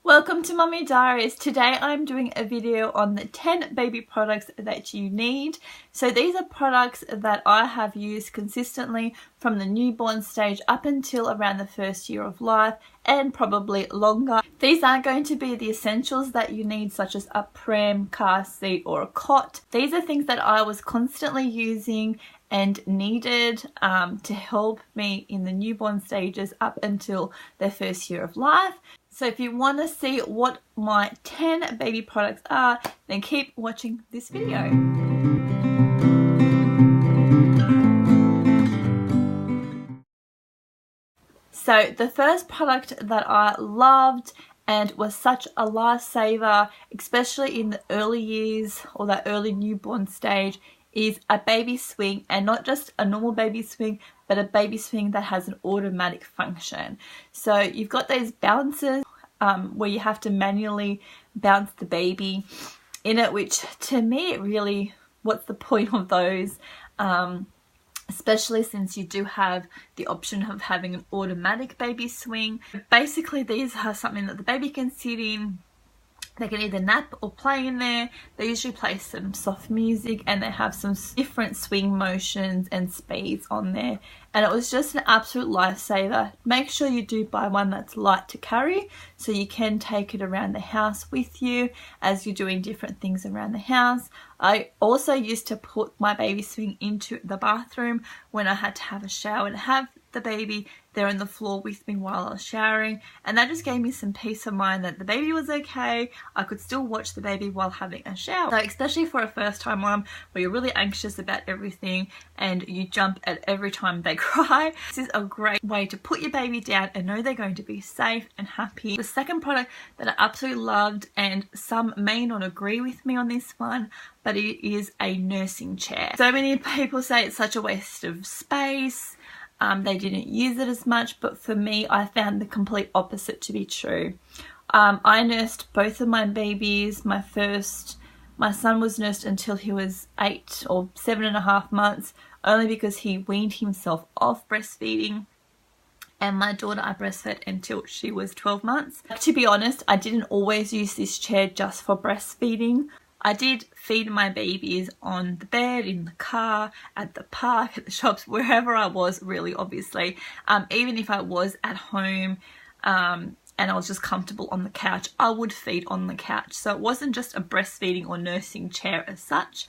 Welcome to Mummy Diaries. Today I'm doing a video on the 10 baby products that you need. So these are products that I have used consistently from the newborn stage up until around the first year of life and probably longer. These are going to be the essentials that you need, such as a pram, car seat or a cot. These are things that I was constantly using and needed to help me in the newborn stages up until their first year of life. So if you want to see what my 10 baby products are, then keep watching this video. So the first product that I loved and was such a lifesaver, especially in the early years or that early newborn stage, is a baby swing, and not just a normal baby swing, but a baby swing that has an automatic function. So you've got those bouncers where you have to manually bounce the baby in it, which to me, really, what's the point of those? Especially since you do have the option of having an automatic baby swing. Basically, these are something that the baby can sit in. They can either nap or play in there. They usually play some soft music and they have some different swing motions and speeds on there. And it was just an absolute lifesaver. Make sure you do buy one that's light to carry so you can take it around the house with you as you're doing different things around the house. I also used to put my baby swing into the bathroom when I had to have a shower and have the baby there on the floor with me while I was showering, and that just gave me some peace of mind that the baby was okay. I could still watch the baby while having a shower. So especially for a first time mom where you're really anxious about everything and you jump at every time they cry, this is a great way to put your baby down and know they're going to be safe and happy. The second product that I absolutely loved, and some may not agree with me on this one, but it is a nursing chair. So many people say it's such a waste of space. They didn't use it as much, but for me, I found the complete opposite to be true. I nursed both of my babies. My son was nursed until he was 8 or 7.5 months, only because he weaned himself off breastfeeding. And my daughter I breastfed until she was 12 months. To be honest, I didn't always use this chair just for breastfeeding. I did feed my babies on the bed, in the car, at the park, at the shops, wherever I was, really, obviously. Even if I was at home and I was just comfortable on the couch, I would feed on the couch. So it wasn't just a breastfeeding or nursing chair as such,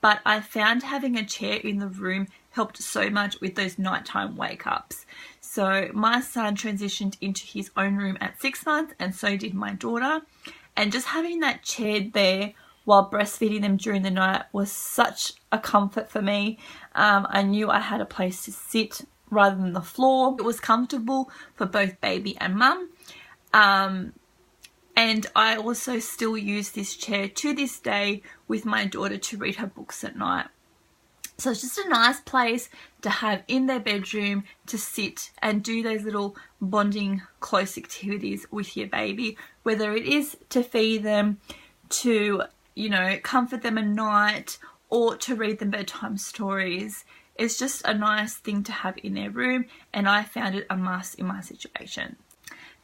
but I found having a chair in the room helped so much with those nighttime wake-ups. So my son transitioned into his own room at 6 months, and so did my daughter. And just having that chair there while breastfeeding them during the night was such a comfort for me. I knew I had a place to sit rather than the floor. It was comfortable for both baby and mum. And I also still use this chair to this day with my daughter to read her books at night. So it's just a nice place to have in their bedroom to sit and do those little bonding close activities with your baby, whether it is to feed them, to comfort them at night, or to read them bedtime stories. It's just a nice thing to have in their room, and I found it a must in my situation.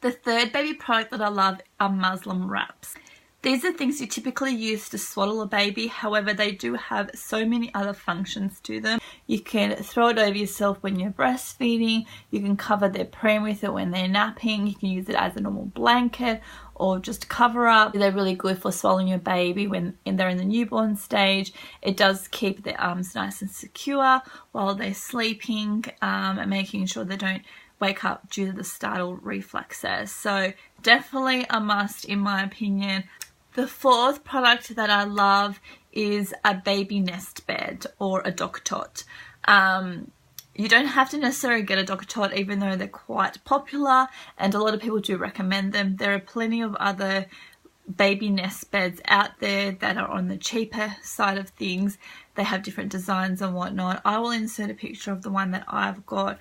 The third baby product that I love are muslin wraps. These are things you typically use to swaddle a baby, however they do have so many other functions to them. You can throw it over yourself when you're breastfeeding, you can cover their pram with it when they're napping, you can use it as a normal blanket or just cover up. They're really good for swallowing your baby when they're in the newborn stage. It does keep their arms nice and secure while they're sleeping, and making sure they don't wake up due to the startle reflexes. So definitely a must in my opinion. The fourth product that I love is a baby nest bed or a dock tot. You don't have to necessarily get a dock tot, even though they're quite popular and a lot of people do recommend them. There are plenty of other baby nest beds out there that are on the cheaper side of things. They have different designs and whatnot. I will insert a picture of the one that I've got.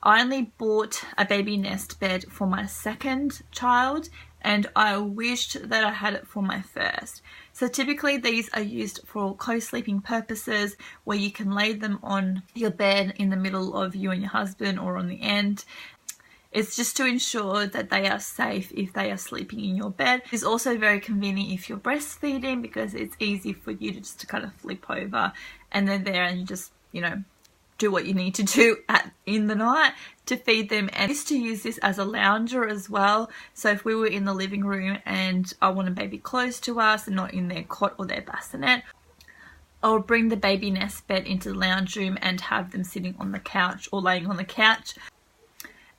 I only bought a baby nest bed for my second child, and I wished that I had it for my first. So typically these are used for co-sleeping purposes, where you can lay them on your bed in the middle of you and your husband or on the end. It's just to ensure that they are safe if they are sleeping in your bed. It's also very convenient if you're breastfeeding, because it's easy for you to just kind of flip over and they're there and you just, you know, do what you need to do in the night to feed them. And I used to use this as a lounger as well. So if we were in the living room and I want a baby close to us and not in their cot or their bassinet, I'll bring the baby nest bed into the lounge room and have them sitting on the couch or laying on the couch.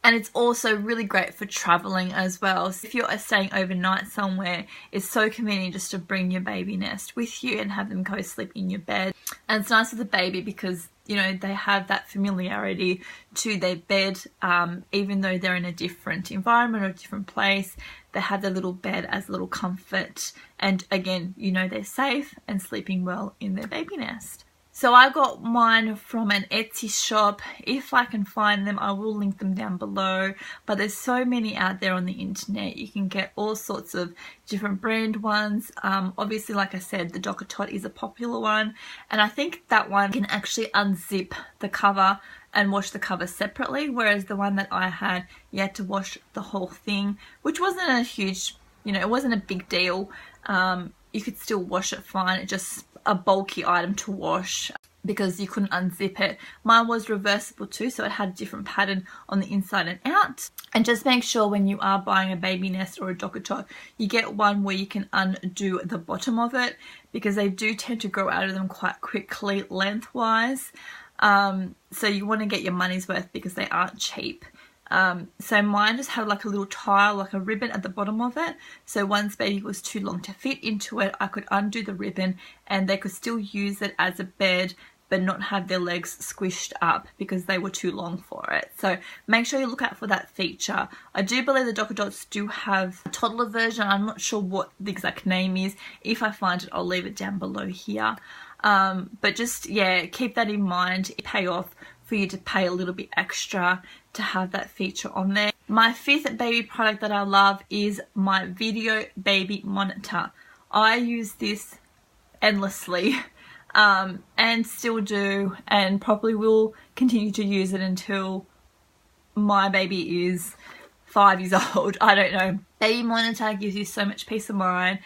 And it's also really great for traveling as well. So if you're staying overnight somewhere, it's so convenient just to bring your baby nest with you and have them go sleep in your bed. And it's nice for the baby because, you know, they have that familiarity to their bed, even though they're in a different environment or a different place. They have their little bed as a little comfort. And again, you know, they're safe and sleeping well in their baby nest. So I got mine from an Etsy shop. If I can find them, I will link them down below. But there's so many out there on the internet. You can get all sorts of different brand ones. Obviously, like I said, the Docker Tot is a popular one. And I think that one can actually unzip the cover and wash the cover separately. Whereas the one that I had, you had to wash the whole thing, which wasn't a huge, you know, it wasn't a big deal. You could still wash it fine. It just a bulky item to wash because you couldn't unzip it. Mine was reversible too, so it had a different pattern on the inside and out. And just make sure when you are buying a baby nest or a Docker Tot, you get one where you can undo the bottom of it, because they do tend to grow out of them quite quickly lengthwise. So you want to get your money's worth because they aren't cheap. So mine just had like a little tile, like a ribbon at the bottom of it. So once baby was too long to fit into it, I could undo the ribbon and they could still use it as a bed, but not have their legs squished up because they were too long for it. So make sure you look out for that feature. I do believe the Docker Tots do have a toddler version. I'm not sure what the exact name is. If I find it, I'll leave it down below here. But just, yeah, keep that in mind. It pay off for you to pay a little bit extra to have that feature on there. My fifth baby product that I love is my video baby monitor. I use this endlessly and still do, and probably will continue to use it until my baby is 5 years old. I don't know. Baby monitor gives you so much peace of mind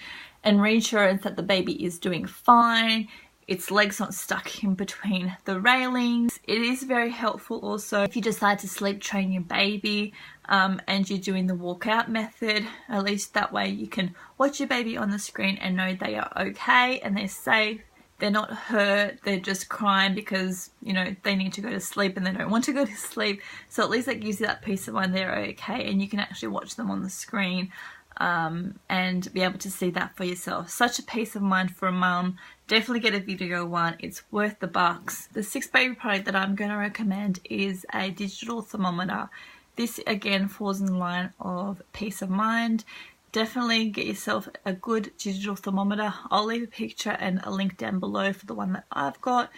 and reassurance that the baby is doing fine. Its legs not stuck in between the railings. It is very helpful also if you decide to sleep train your baby and you're doing the walkout method. At least that way you can watch your baby on the screen and know they are okay and they're safe. They're not hurt. They're just crying because, you know, they need to go to sleep and they don't want to go to sleep. So at least that gives you that peace of mind they're okay and you can actually watch them on the screen. And be able to see that for yourself. Such a peace of mind for a mum. Definitely get a video one. It's worth the bucks. The sixth baby product that I'm going to recommend is a digital thermometer. This again falls in the line of peace of mind. Definitely get yourself a good digital thermometer. I'll leave a picture and a link down below for the one that I've got.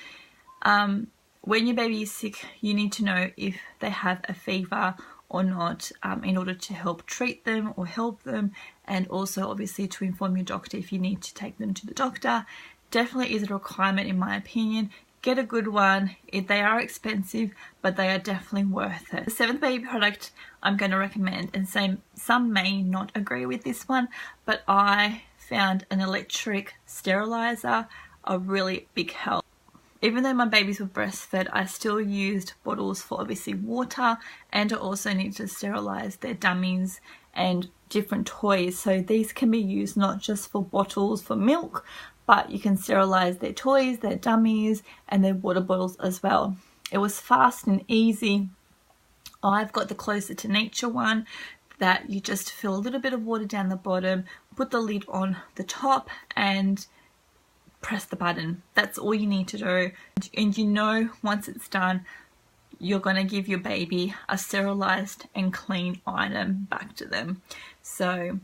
When your baby is sick, you need to know if they have a fever or not, in order to help treat them or help them, and also obviously to inform your doctor if you need to take them to the doctor. Definitely is a requirement in my opinion. Get a good one. They are expensive, but they are definitely worth it. The seventh baby product I'm going to recommend, and some may not agree with this one, but I found an electric sterilizer a really big help. Even though my babies were breastfed, I still used bottles for obviously water, and I also need to sterilize their dummies and different toys. So these can be used not just for bottles for milk, but you can sterilize their toys, their dummies, and their water bottles as well. It was fast and easy. I've got the Closer to Nature one that you just fill a little bit of water down the bottom, put the lid on the top, and press the button. That's all you need to do. And you know, once it's done, you're going to give your baby a sterilized and clean item back to them. So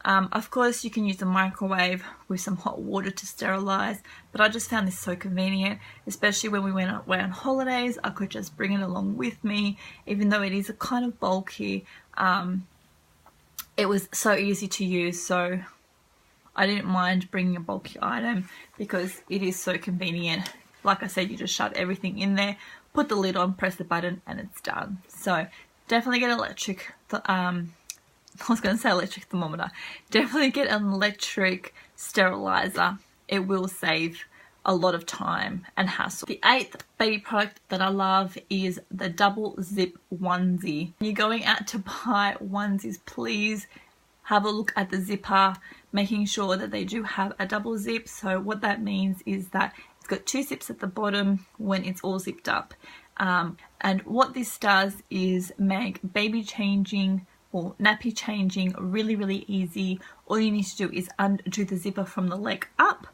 of course you can use the microwave with some hot water to sterilize, but I just found this so convenient, especially when we went away on holidays. I could just bring it along with me, even though it is a kind of bulky. It was so easy to use, so I didn't mind bringing a bulky item because it is so convenient. Like I said, you just shove everything in there, put the lid on, press the button, and it's done. So definitely get electric. I was going to say electric thermometer. Definitely get an electric sterilizer. It will save a lot of time and hassle. The 8th baby product that I love is the double zip onesie. When you're going out to buy onesies, please have a look at the zipper, making sure that they do have a double zip. So what that means is that it's got 2 zips at the bottom when it's all zipped up. And what this does is make baby changing or nappy changing really, really easy. All you need to do is undo the zipper from the leg up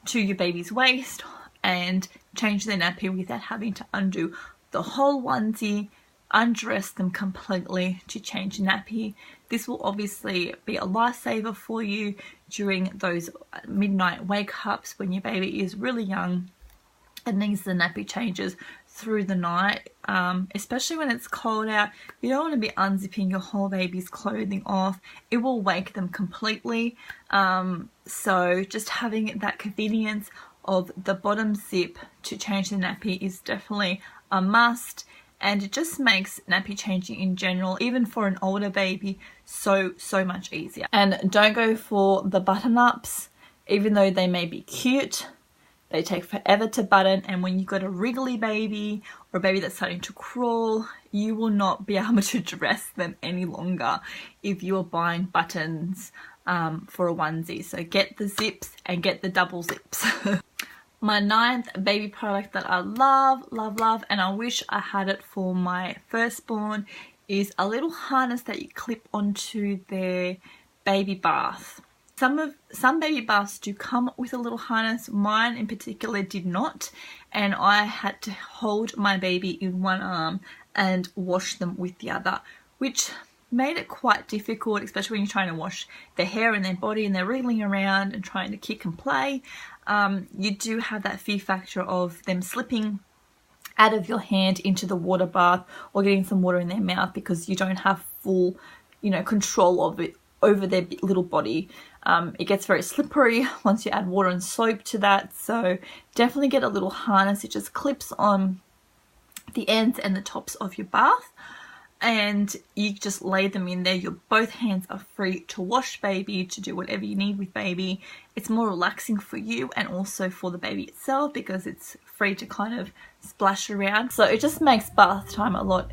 to your baby's waist and change their nappy without having to undo the whole onesie, undress them completely to change nappy. This will obviously be a lifesaver for you during those midnight wake ups when your baby is really young and needs the nappy changes through the night, especially when it's cold out. You don't want to be unzipping your whole baby's clothing off. It will wake them completely. So just having that convenience of the bottom zip to change the nappy is definitely a must, and it just makes nappy changing in general, even for an older baby, so much easier. And don't go for the button ups, even though they may be cute. They take forever to button, and when you've got a wriggly baby or a baby that's starting to crawl, you will not be able to dress them any longer if you are buying buttons for a onesie. So get the zips and get the double zips. My 9th baby product that I love, and I wish I had it for my firstborn, is a little harness that you clip onto their baby bath. Some baby baths do come with a little harness. Mine in particular did not, and I had to hold my baby in one arm and wash them with the other, which made it quite difficult, especially when you're trying to wash their hair and their body and they're wriggling around and trying to kick and play. You do have that fear factor of them slipping out of your hand into the water bath or getting some water in their mouth because you don't have full, control of it over their little body. It gets very slippery once you add water and soap to that, so definitely get a little harness. It just clips on the ends and the tops of your bath, and you just lay them in there. Both hands are free to wash baby, to do whatever you need with baby. It's more relaxing for you and also for the baby itself because it's free to kind of splash around. So it just makes bath time a lot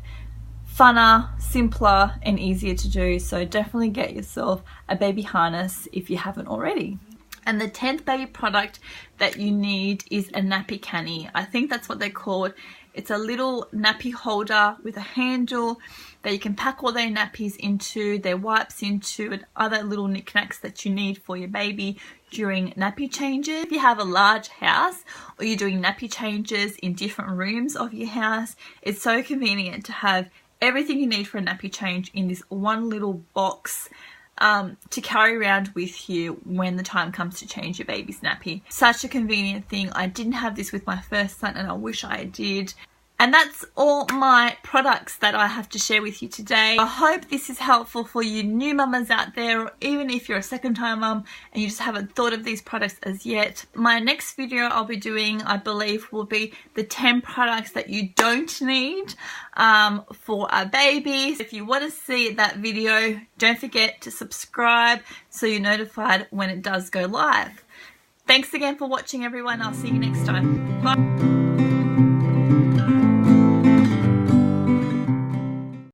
funner, simpler and easier to do. So definitely get yourself a baby harness if you haven't already. And the 10th baby product that you need is a nappy canny. I think that's what they're called. It's a little nappy holder with a handle that you can pack all their nappies into, their wipes into, and other little knickknacks that you need for your baby during nappy changes. If you have a large house or you're doing nappy changes in different rooms of your house, it's so convenient to have everything you need for a nappy change in this one little box to carry around with you when the time comes to change your baby's nappy. Such a convenient thing. I didn't have this with my first son and I wish I did. And that's all my products that I have to share with you today. I hope this is helpful for you new mamas out there, or even if you're a second time mum and you just haven't thought of these products as yet. My next video I'll be doing, I believe, will be the 10 products that you don't need for a baby. So if you want to see that video, don't forget to subscribe so you're notified when it does go live. Thanks again for watching, everyone. I'll see you next time. Bye.